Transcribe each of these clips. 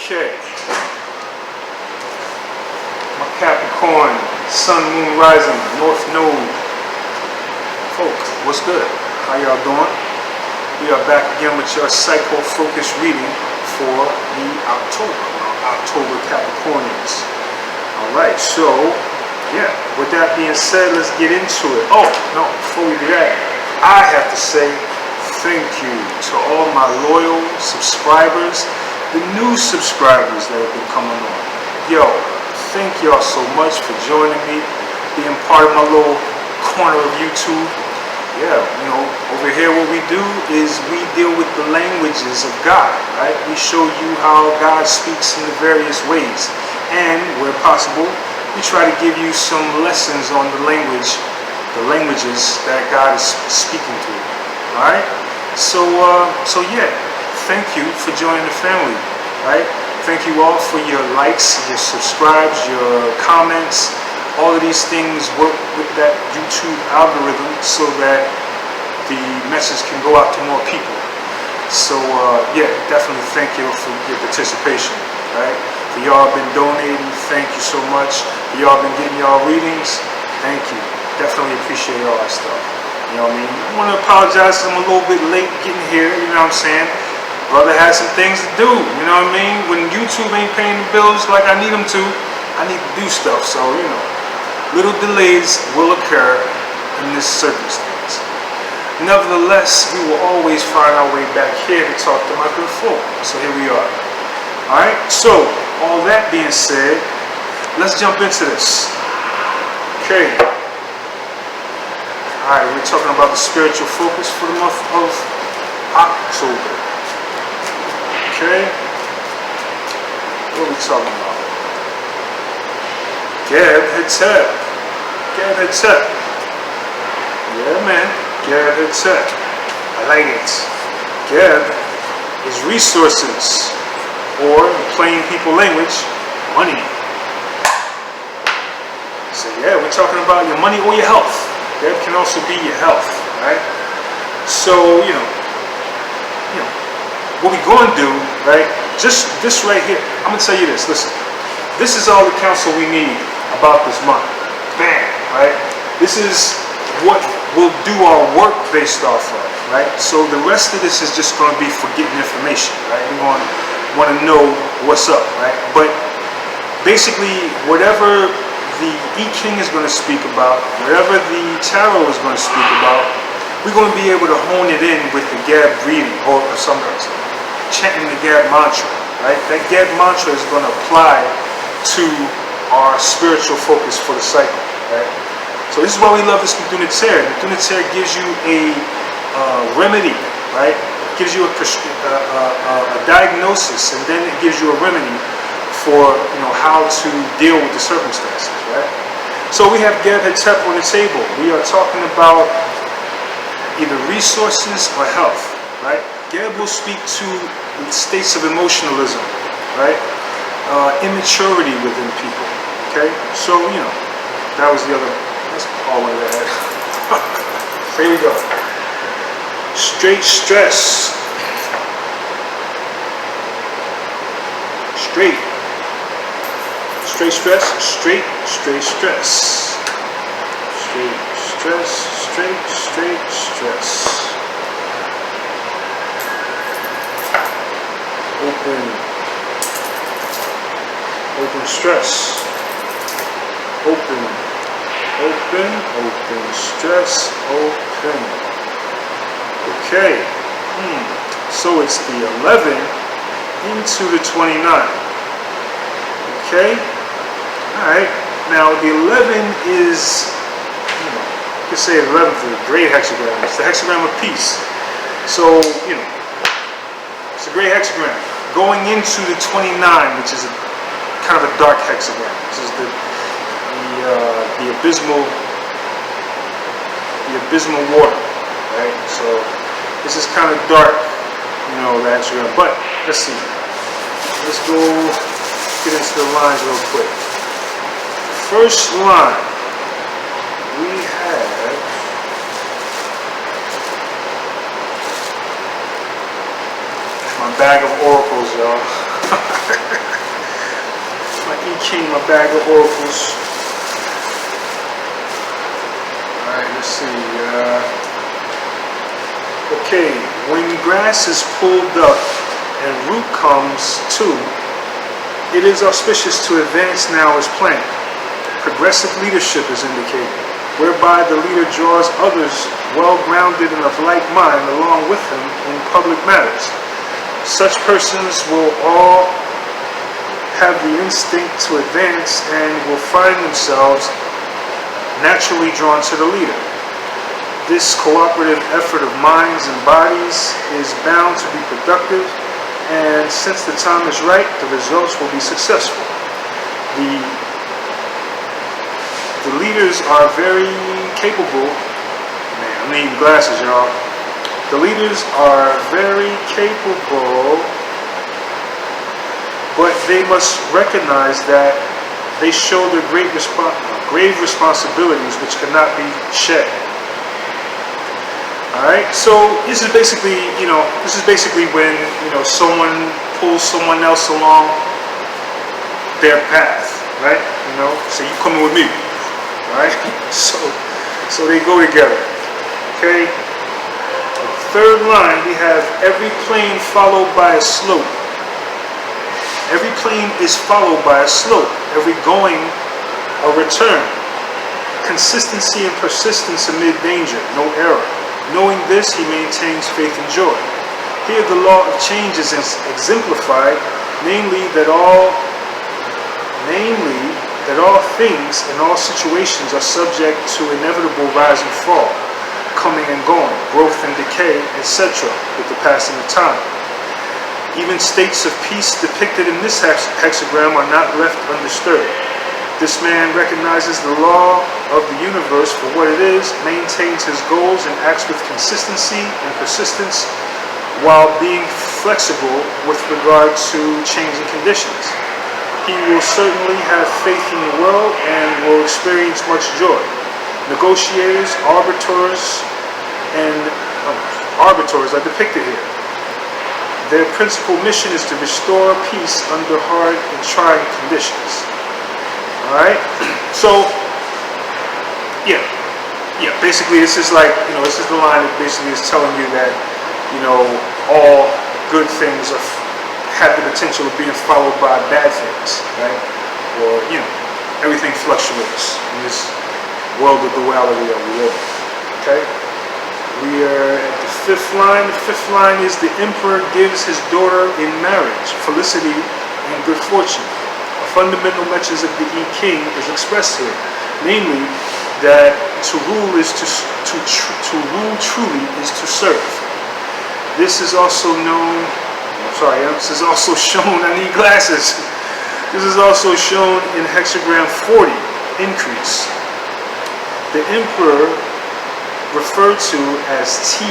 Okay. My Capricorn, Sun, Moon, Rising, North Node. Folk, what's good? How y'all doing? We are back again with your psycho-focused reading for the October Capricornians. Alright, so, yeah, with that being said, let's get into it. Oh, no, before we do that, I have to say thank you to all my loyal subscribers, the new subscribers that have been coming on. Yo, thank y'all so much for joining me, being part of my little corner of YouTube. Yeah, you know, over here what we do is we deal with the languages of God, right? We show you how God speaks in the various ways. And where possible, we try to give you some lessons on the languages that God is speaking through. Alright? So yeah, thank you for joining the family, right? Thank you all for your likes, your subscribes, your comments. All of these things work with that YouTube algorithm so that the message can go out to more people. So yeah, definitely thank you for your participation, right? For y'all been donating, thank you so much. For y'all been getting y'all readings, thank you. Definitely appreciate all that stuff. You know what I mean? I want to apologize because I'm a little bit late getting here, you know what I'm saying? Brother has some things to do, you know what I mean? When YouTube ain't paying the bills like I need them to, I need to do stuff. So, you know, little delays will occur in this circumstance. Nevertheless, we will always find our way back here to talk to my good folk. So here we are. Alright, so all that being said, let's jump into this. Okay. Alright, we're talking about the spiritual focus for the month of October. Okay. What are we talking about? Geb Hetep. Geb Hetep. Yeah, man. Geb Hetep. I like it. Geb is resources, or in plain people language, money. So yeah, we're talking about your money or your health. Geb can also be your health, right? So, you know, what we're going to do, right? Just this right here. I'm going to tell you this. Listen, this is all the counsel we need about this month. Bam, right? This is what we'll do our work based off of, right? So the rest of this is just going to be for getting information, right? We're going to want to know what's up, right? But basically, whatever the I Ching is going to speak about, whatever the tarot is going to speak about, we're going to be able to hone it in with the Geb reading or some chanting the Geb mantra, right? That Geb mantra is going to apply to our spiritual focus for the cycle, right? So this is why we love this Metu Neter. Metu Neter gives you a remedy, right? It gives you a diagnosis, and then it gives you a remedy for, you know, how to deal with the circumstances, right? So we have Geb Hetep on the table. We are talking about either resources or health, right? Geb will speak to states of emotionalism, right? Immaturity within people, okay? So, you know, that was the other, that's all I had. Here we go. Straight stress. Straight stress, straight stress. Straight stress, straight stress. Open stress. Open stress, open. Okay. So it's the 11 into the 29. Okay. Alright. Now the 11 is, you could say 11 for the great hexagram. It's the hexagram of peace. So, you know, it's a great hexagram. Going into the 29, which is kind of a dark hexagram. This is the abysmal water, right? So this is kind of dark, you know, the hexagram. But let's see. Let's go get into the lines real quick. First line, we have my bag of oracles, y'all. My I King, my bag of oracles. Alright, let's see. Okay, when grass is pulled up and root comes too, it is auspicious to advance now as planned. Progressive leadership is indicated, whereby the leader draws others well-grounded and of like mind along with him in public matters. Such persons will all have the instinct to advance and will find themselves naturally drawn to the leader. This cooperative effort of minds and bodies is bound to be productive, and since the time is right, the results will be successful. The leaders are very capable. Man, I'm needing glasses, y'all. The leaders are very capable, but they must recognize that they show their grave responsibilities which cannot be shed. Alright, so this is basically, when, someone pulls someone else along their path, right? So you coming with me, right? So they go together, okay? Third line, we have every plane followed by a slope. Every plane is followed by a slope. Every going, a return. Consistency and persistence amid danger, no error. Knowing this, he maintains faith and joy. Here the law of change is exemplified, namely that all things and all situations are subject to inevitable rise and fall, coming and going, growth and decay, etc., with the passing of time. Even states of peace depicted in this hexagram are not left undisturbed. This man recognizes the law of the universe for what it is, maintains his goals, and acts with consistency and persistence while being flexible with regard to changing conditions. He will certainly have faith in the world and will experience much joy. Negotiators, arbiters are depicted here. Their principal mission is to restore peace under hard and trying conditions. Alright? So, basically this is like, this is the line that basically is telling you that, all good things have the potential of being followed by bad things, right? Or, everything fluctuates in this world of duality that we live in. Okay? We are at the fifth line. The fifth line is the emperor gives his daughter in marriage, felicity and good fortune. A fundamental message of the I King is expressed here, namely that to rule truly is to serve. This is also known. This is also shown. I need glasses. This is also shown in hexagram 40. Increase. The emperor, referred to as Te,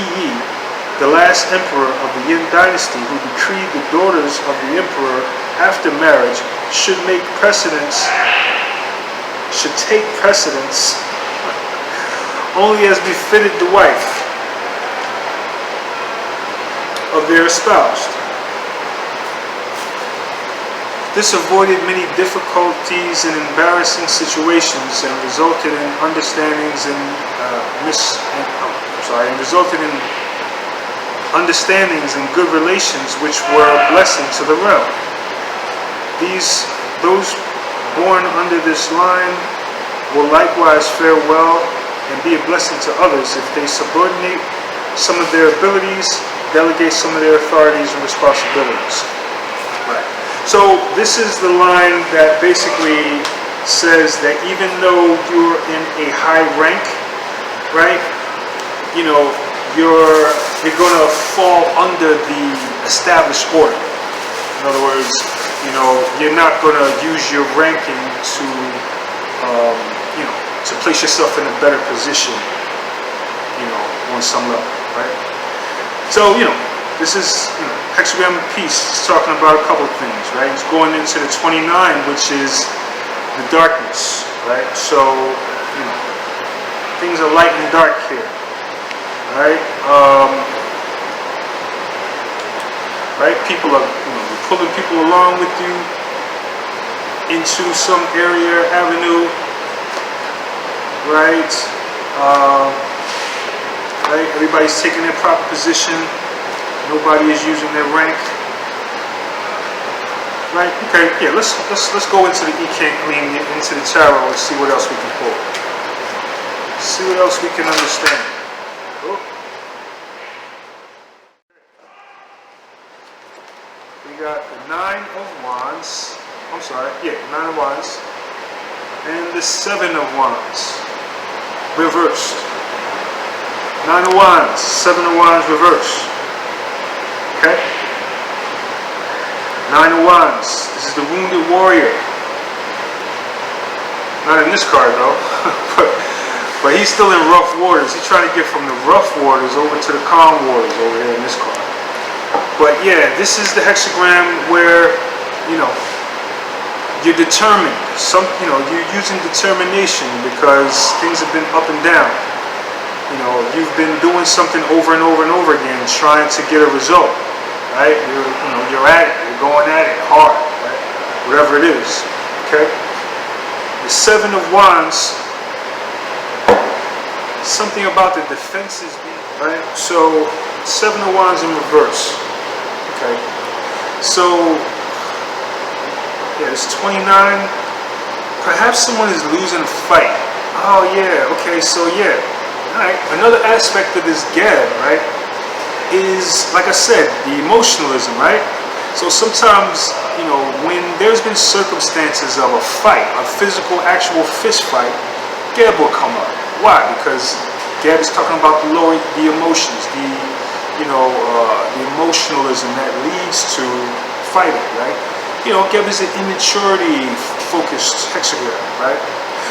the last emperor of the Yin dynasty, who decreed the daughters of the emperor after marriage should take precedence only as befitted the wife of their espoused. This avoided many difficulties and embarrassing situations and resulted in understandings and good relations which were a blessing to the realm. Those born under this line will likewise fare well and be a blessing to others if they subordinate some of their abilities, delegate some of their authorities and responsibilities. Right. So this is the line that basically says that even though you're in a high rank, right, you're going to fall under the established order. In other words, you're not going to use your ranking to place yourself in a better position, on some level, right? So, this is, hexagram of peace is talking about a couple of things, right? It's going into the 29, which is the darkness, right? So, things are light and dark here, right? Right? People are, pulling people along with you into some area, avenue, right? Right? Everybody's taking their proper position. Nobody is using their rank. Right? Okay. Yeah. Let's go into the into the tarot and see what else we can pull. See what else we can understand. Oh. We got the Nine of Wands. I'm sorry. Yeah, Nine of Wands, and the Seven of Wands, reversed. Nine of Wands, Seven of Wands, reversed. Okay? Nine of Wands. This is the wounded warrior. Not in this card though, but he's still in rough waters. He's trying to get from the rough waters over to the calm waters over here in this card. But yeah, this is the hexagram where, you know, you're determined. You're using determination because things have been up and down. You know, you've been doing something over and over and over again, trying to get a result, right? You're at it. You're going at it hard, right? Whatever it is, okay? The Seven of Wands, something about the defenses, right? So, Seven of Wands in reverse, okay? So, yeah, it's 29. Perhaps someone is losing a fight. Oh yeah, okay, so yeah. Alright, another aspect of this gab, right, is, like I said, the emotionalism, right? So sometimes, you know, when there's been circumstances of a fight, a physical, actual fist fight, gab will come up. Why? Because gab is talking about the emotions, the emotionalism that leads to fighting, right? You know, gab is an immaturity-focused hexagram, right?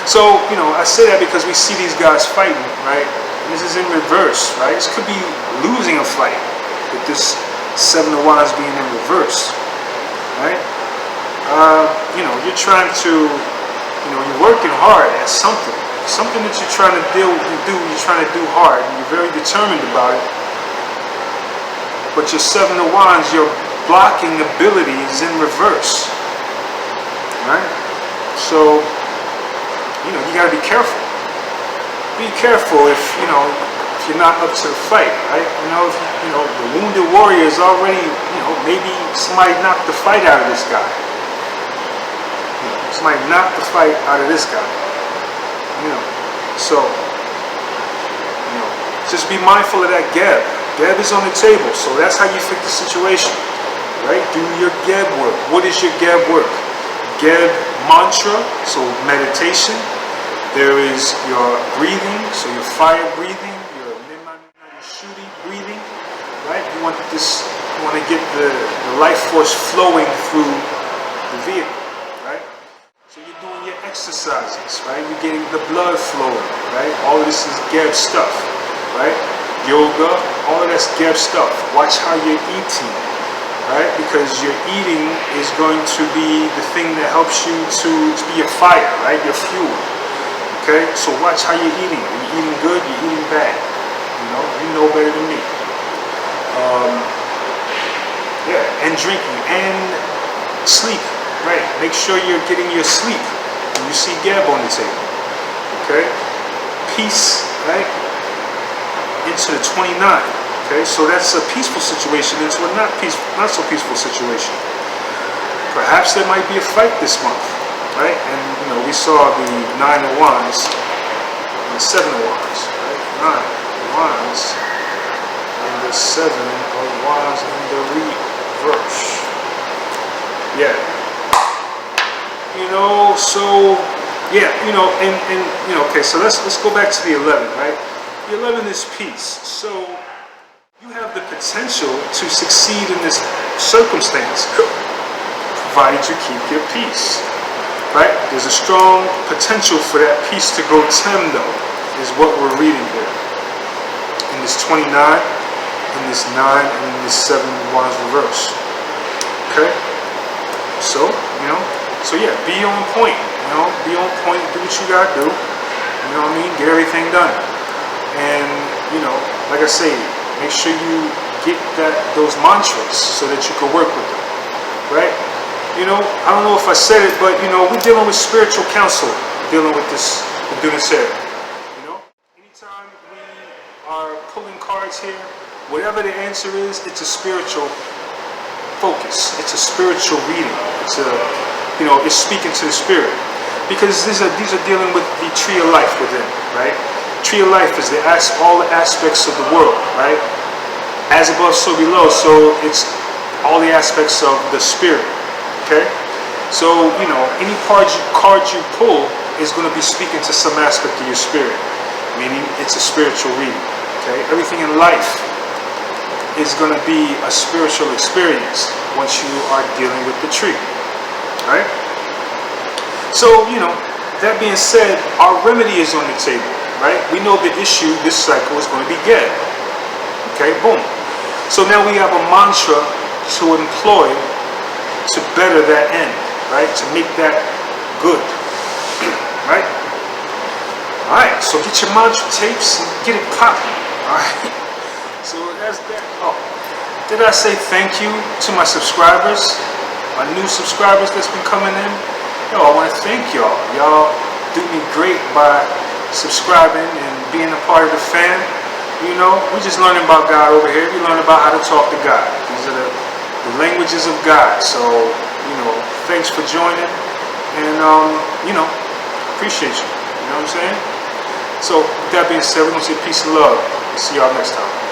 So, you know, I say that because we see these guys fighting, right? And this is in reverse, right? This could be losing a fight with this Seven of Wands being in reverse, right? You know, you're trying to, you know, you're working hard at something that you're trying to you're trying to do hard, and you're very determined about it. But your Seven of Wands, your blocking ability is in reverse, right? So, you know, you gotta be careful. Be careful if you're not up to the fight, right? You know, if the wounded warrior is already, you know, maybe somebody knocked the fight out of this guy. You know, somebody knocked the fight out of this guy. You know, so, you know, just be mindful of that gab. Gab is on the table, so that's how you fix the situation, right? Do your gab work. What is your gab work? Gab mantra, so meditation. There is your breathing, so your fire breathing, your shooting breathing, right? You want to get the life force flowing through the vehicle, right? So you're doing your exercises, right? You're getting the blood flowing, right? All of this is gab stuff, right? Yoga, all of that's gab stuff. Watch how you're eating, right? Because your eating is going to be the thing that helps you to be your fire, right? Your fuel. Okay, so watch how you're eating. Are you eating good? You're eating bad. You know better than me. Yeah, and drinking and sleep. Right. Make sure you're getting your sleep when you see gab on the table. Okay. Peace. Right. Into the 29. Okay. So that's a peaceful situation into a not so peaceful situation. Perhaps there might be a fight this month. Right, and you know, we saw the Nine of Wands and the Seven of Wands, right? Nine of Wands and the Seven of Wands in the reverse. Yeah. You know, so yeah, you know, and you know, okay, so let's go back to the 11, right? The 11 is peace. So you have the potential to succeed in this circumstance, provided you keep your peace. Right? There's a strong potential for that peace to go temdo, is what we're reading here. In this 29, in this 9, and in this 7 of Wands reverse. Okay? So, you know, yeah, be on point. You know, be on point, do what you gotta do. You know what I mean? Get everything done. And, you know, like I say, make sure you get those mantras so that you can work with them. right? You know, I don't know if I said it, but you know, we're dealing with spiritual counsel, dealing with this, Metu Neter. You know, anytime we are pulling cards here, whatever the answer is, it's a spiritual focus. It's a spiritual reading. It's a, you know, it's speaking to the spirit, because these are dealing with the tree of life within, right? Tree of life is all the aspects of the world, right? As above, so below. So it's all the aspects of the spirit. Okay, so you know, any card you pull is going to be speaking to some aspect of your spirit, meaning it's a spiritual reading. Okay, everything in life is going to be a spiritual experience once you are dealing with the tree, right? So you know, that being said, our remedy is on the table, right? We know the issue this cycle is going to be get. Okay, boom. So now we have a mantra to employ to better that end, right? To make that good, right? All right, so get your mantra tapes and get it popping, all right? So that's that. Oh, did I say thank you to my subscribers, my new subscribers that's been coming in? Yo, I want to thank y'all. Y'all do me great by subscribing and being a part of the fam. You know, we're just learning about God over here. We learn about how to talk to God. These are the languages of God. So, you know, thanks for joining, and you know, appreciate you. You know what I'm saying? So with that being said, we're gonna say peace and love. See y'all next time.